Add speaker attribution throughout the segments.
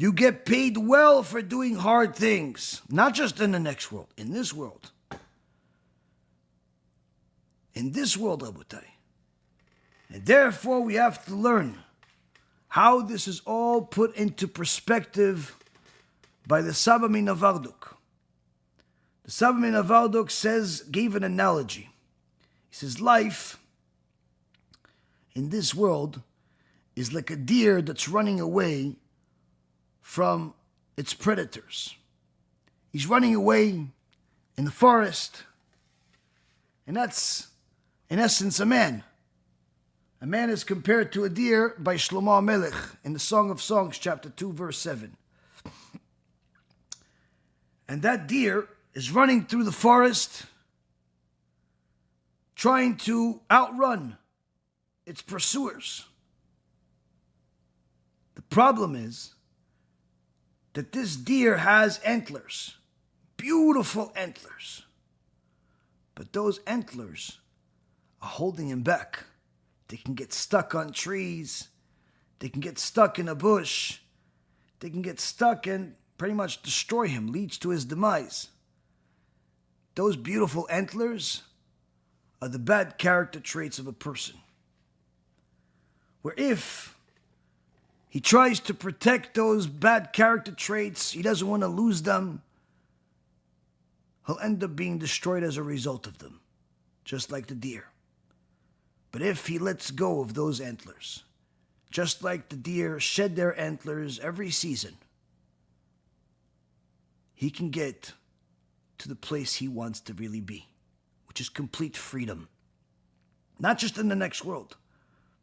Speaker 1: You get paid well for doing hard things, not just in the next world, in this world. In this world, Rabotai. And therefore, we have to learn how this is all put into perspective by the Saba Minavarduk. The Saba Minavarduk gave an analogy. He says, life in this world is like a deer that's running away from its predators. He's running away in the forest, and that's, in essence, a man. A man is compared to a deer by Shlomo HaMelech in the Song of Songs, chapter 2, verse 7. And that deer is running through the forest, trying to outrun its pursuers. The problem is that this deer has antlers, beautiful antlers. But those antlers are holding him back. They can get stuck on trees. They can get stuck in a bush. They can get stuck and pretty much destroy him, leads to his demise. Those beautiful antlers are the bad character traits of a person. Where if he tries to protect those bad character traits, he doesn't want to lose them, he'll end up being destroyed as a result of them, just like the deer. But if he lets go of those antlers, just like the deer shed their antlers every season, he can get to the place he wants to really be, which is complete freedom. Not just in the next world,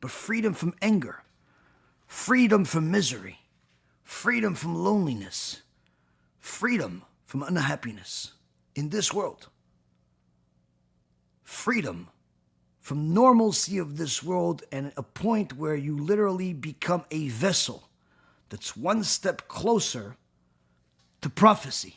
Speaker 1: but freedom from anger, freedom from misery, freedom from loneliness, freedom from unhappiness in this world, freedom from normalcy of this world, and a point where you literally become a vessel that's one step closer to prophecy.